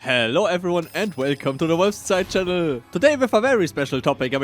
Hello everyone and welcome to the Wolfszeit channel. Today with a very special topic,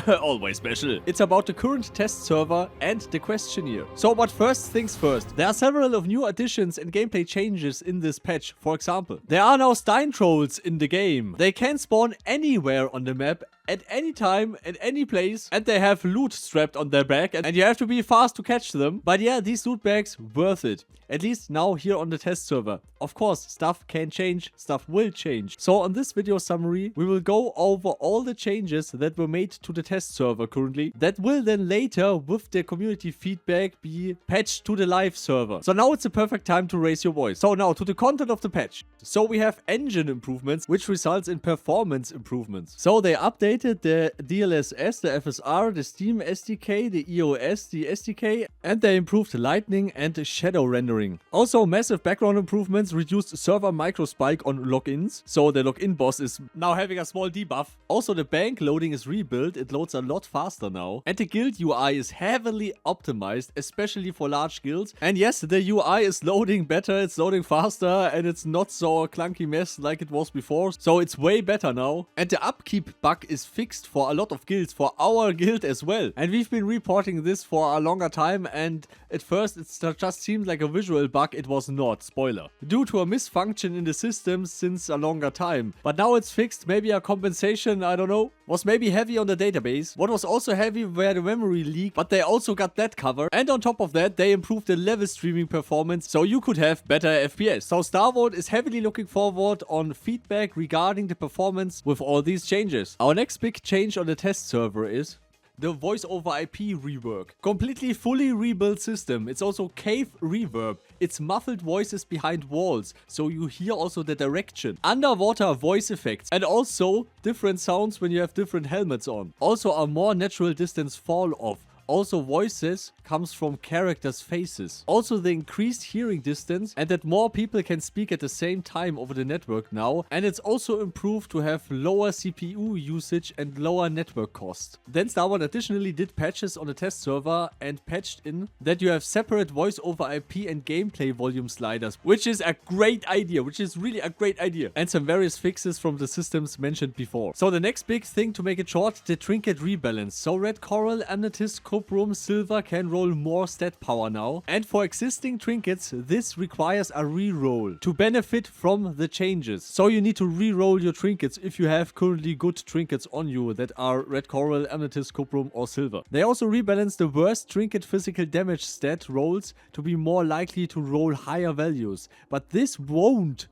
always special. It's about the current test server and the questionnaire. But first things first, there are several of new additions and gameplay changes in this patch. For example, there are now Steintrolls in the game. They can spawn anywhere on the map at any time, at any place, and they have loot strapped on their back, and you have to be fast to catch them. But yeah, these loot bags, worth it. At least now here on the test server. Of course, stuff can change, stuff will change. So on this video summary, we will go over all the changes that were made to the test server currently, that will then later, with the community feedback, be patched to the live server. So now it's a perfect time to raise your voice. So now to the content of the patch. So we have engine improvements, which results in performance improvements. So they updated the DLSS, the FSR, the Steam SDK, the EOS, the SDK, and they improved lightning and shadow rendering. Also, massive background improvements reduced server microspike on logins. So the login boss is now having a small debuff. Also, the bank loading is rebuilt. It loads a lot faster now. And the guild UI is heavily optimized, especially for large guilds. And yes, the UI is loading better, it's loading faster, and it's not so clunky mess like it was before. So it's way better now. And the upkeep bug is fixed for a lot of guilds, for our guild as well. And we've been reporting this for a longer time, and at first it just seemed like a visual bug. It was not, spoiler, due to a misfunction in the system since a longer time. But now it's fixed. Maybe a compensation, I don't know. Was maybe heavy on the database. What was also heavy were the memory leak, but they also got that covered. And on top of that, they improved the level streaming performance, so you could have better FPS. So Starvolt is heavily looking forward on feedback regarding the performance with all these changes. Our next big change on the test server is the voice over IP rework. Completely fully rebuilt system. It's also cave reverb. It's muffled voices behind walls, so you hear also the direction. Underwater voice effects, and also different sounds when you have different helmets on. Also a more natural distance fall off. Also, voices comes from characters' faces. Also, the increased hearing distance, and that more people can speak at the same time over the network now. And it's also improved to have lower CPU usage and lower network cost. Then Starboard additionally did patches on the test server and patched in that you have separate voice over IP and gameplay volume sliders, which is a great idea, which is really a great idea. And some various fixes from the systems mentioned before. So the next big thing, to make it short, the Trinket rebalance. So red coral, amethyst, coprum, silver can roll more stat power now. And for existing trinkets, this requires a reroll to benefit from the changes. So you need to reroll your trinkets if you have currently good trinkets on you that are red coral, amethyst, coprum or silver. They also rebalance the worst trinket physical damage stat rolls to be more likely to roll higher values. But this won't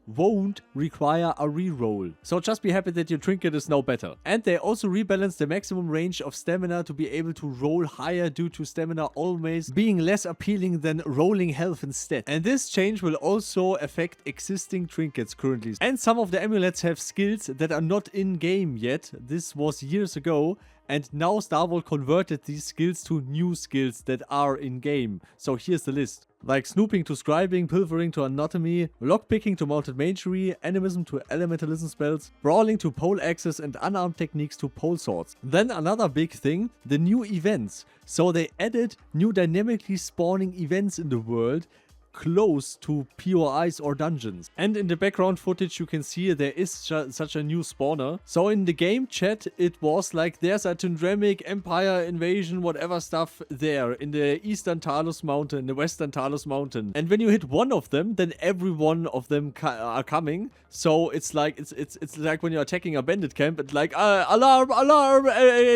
require a reroll. So just be happy that your trinket is now better. And they also rebalance the maximum range of stamina to be able to roll higher due to stamina always being less appealing than rolling health instead. And this change will also affect existing trinkets currently. And some of the amulets have skills that are not in game yet. This was years ago. And now Starvolt converted these skills to new skills that are in game. So here's the list. Like snooping to scribing, pilfering to anatomy, lockpicking to mounted magery, animism to elementalism spells, brawling to pole axes, and unarmed techniques to pole swords. Then another big thing, the new events. So they added new dynamically spawning events in the world, close to POIs or dungeons. And in the background footage you can see there is such a new spawner. So in the game chat it was like there's a Tindremic Empire invasion whatever stuff there in the eastern Talos mountain, the western Talos mountain. And when you hit one of them, then every one of them are coming. So it's like it's like when you're attacking a bandit camp, it's like alarm, alarm,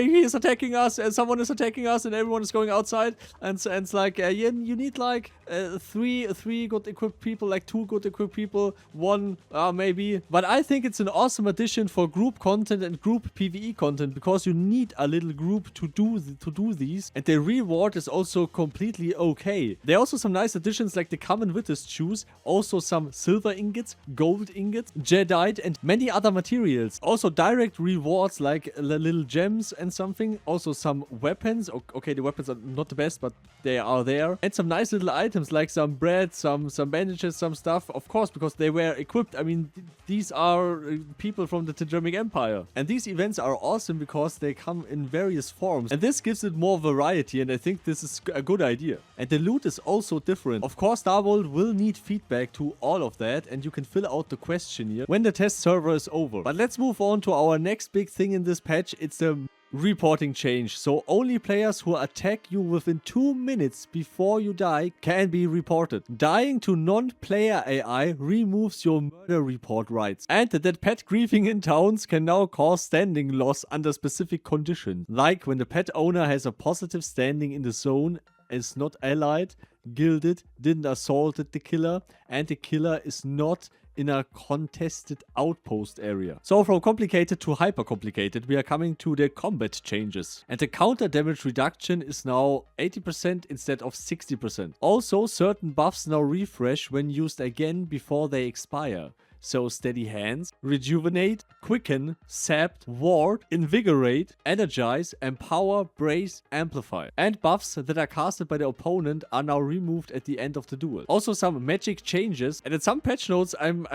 he's attacking us, and someone is attacking us, and everyone is going outside. And it's like you need like three good equipped people, like 2 good equipped people, 1 maybe. But I think it's an awesome addition for group content and group PvE content, because you need a little group to do these, and the reward is also completely okay. There are also some nice additions like the common witness shoes, also some silver ingots, gold ingots, jadeite, and many other materials. Also direct rewards like little gems and something. Also some weapons. Okay, the weapons are not the best, but they are there. And some nice little items like some bread bread, some bandages, some stuff. Of course, because they were equipped. I mean, these are people from the Tindremic Empire. And these events are awesome because they come in various forms. And this gives it more variety, and I think this is a good idea. And the loot is also different. Of course, Starvolt will need feedback to all of that, and you can fill out the questionnaire when the test server is over. But let's move on to our next big thing in this patch. It's the reporting change. So only players who attack you within 2 minutes before you die can be reported. Dying to non-player AI removes your murder report rights. And the dead pet grieving in towns can now cause standing loss under specific conditions. Like when the pet owner has a positive standing in the zone, is not allied, gilded, didn't assaulted the killer, and the killer is not in a contested outpost area. So from complicated to hyper complicated, we are coming to the combat changes. And the counter damage reduction is now 80% instead of 60%. Also, certain buffs now refresh when used again before they expire. So steady hands, rejuvenate, quicken, sapped, ward, invigorate, energize, empower, brace, amplify. And buffs that are casted by the opponent are now removed at the end of the duel. Also some magic changes, and in some patch notes I'm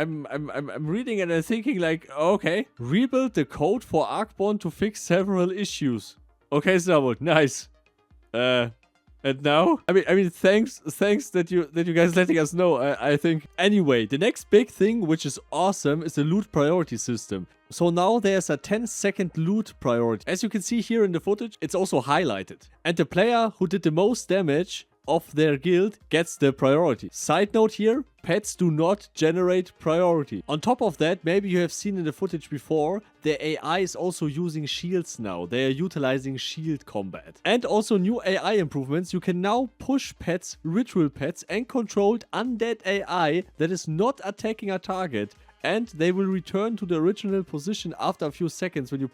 reading and I'm thinking like, okay, rebuild the code for Arcborn to fix several issues. Okay, Starwood, nice. And now? I mean, thanks that you guys letting us know, I think. Anyway, the next big thing, which is awesome, is the loot priority system. So now there's a 10-second loot priority. As you can see here in the footage, it's also highlighted. And the player who did the most damage of their guild gets the priority. Side note here, pets do not generate priority. On top of that, maybe you have seen in the footage before, the AI is also using shields now. They are utilizing shield combat. And also new AI improvements. You can now push pets, ritual pets, and controlled undead AI that is not attacking a target. And they will return to the original position after a few seconds when you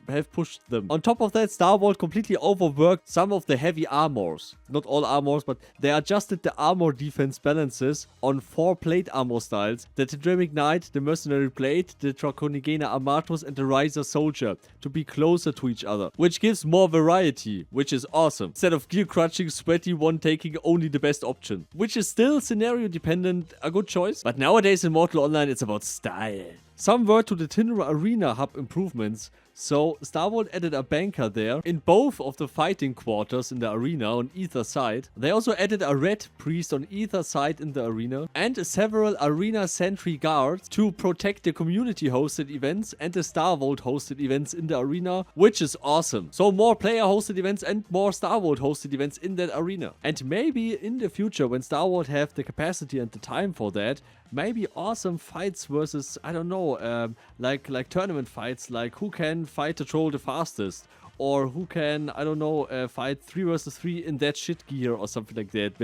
have pushed them. On top of that, Starvolt completely overworked some of the heavy armors. Not all armors, but they adjusted the armor defense balances on 4 plate armor styles. The Tindremic Knight, the Mercenary Blade, the Draconigena Amatus, and the Riser Soldier to be closer to each other. Which gives more variety, which is awesome. Instead of gear crunching, sweaty one taking only the best option. Which is still scenario dependent, a good choice. But nowadays in Mortal Online, it's about style. Some word to the Tindrem Arena hub improvements. So Starvolt added a banker there in both of the fighting quarters in the arena on either side. They also added a red priest on either side in the arena and several arena sentry guards to protect the community hosted events and the Starvolt hosted events in the arena, which is awesome. So more player hosted events and more Starvolt hosted events in that arena. And maybe in the future when Starvolt have the capacity and the time for that, maybe awesome fights versus, I don't know, like tournament fights, like who can fight the troll the fastest, or who can, I don't know, fight 3 versus 3 in that shit gear or something like that.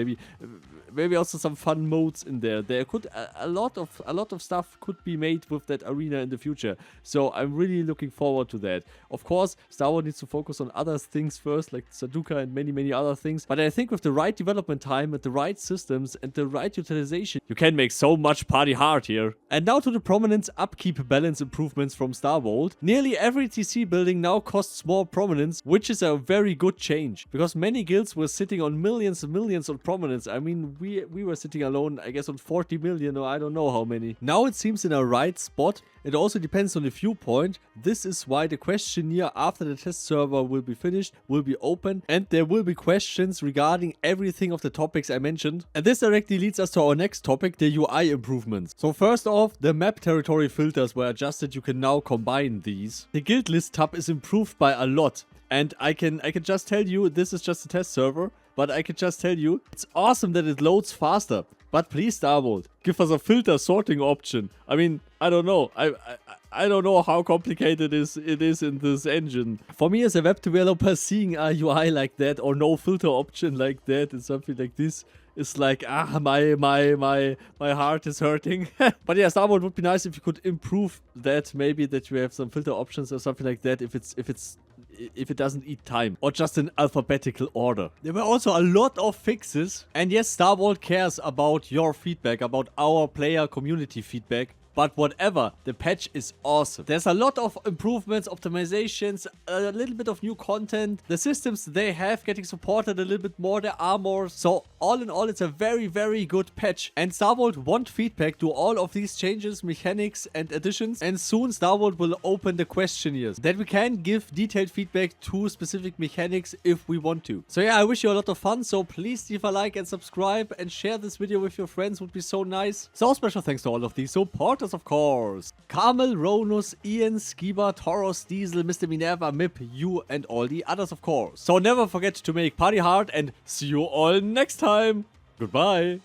Maybe also some fun modes in there. There could a lot of stuff could be made with that arena in the future. So I'm really looking forward to that. Of course, Star Wars needs to focus on other things first, like Saduka and many other things. But I think with the right development time, and the right systems, and the right utilization, you can make so much party hard here. And now to the Prominence upkeep balance improvements from Starvolt. Nearly every TC building now costs more Prominence, which is a very good change. Because many guilds were sitting on millions and millions of Prominence. I mean, we were sitting alone, I guess, on 40 million or I don't know how many. Now it seems in a right spot. It also depends on the viewpoint. This is why the questionnaire after the test server will be finished, will be open, and there will be questions regarding everything of the topics I mentioned. And this directly leads us to our next topic, the UI improvements. So first off, the map territory filters were adjusted. You can now combine these. The guild list tab is improved by a lot. And I can just tell you, this is just a test server, but I can just tell you, it's awesome that it loads faster. But please, Starvolt, give us a filter sorting option. I mean, I don't know. I don't know how complicated it is in this engine. For me as a web developer, seeing a UI like that or no filter option like that and something like this is like, my heart is hurting. But yeah, Starvolt would be nice if you could improve that. Maybe that you have some filter options or something like that if it doesn't eat time, or just in alphabetical order. There were also a lot of fixes, and yes, Starvolt cares about your feedback, about our player community feedback. But whatever, the patch is awesome. There's a lot of improvements, optimizations, a little bit of new content. The systems they have getting supported a little bit more, the armor. So all in all, it's a very, very good patch. And Starvolt want feedback to all of these changes, mechanics, and additions. And soon Starvolt will open the questionnaires that we can give detailed feedback to specific mechanics if we want to. So yeah, I wish you a lot of fun. So please leave a like and subscribe and share this video with your friends, would be so nice. So special thanks to all of these supporters, of course. Carmel, Ronus, Ian, Skiba, Taurus, Diesel, Mr. Minerva, Mip, you, and all the others, of course. So never forget to make party hard and see you all next time. Goodbye.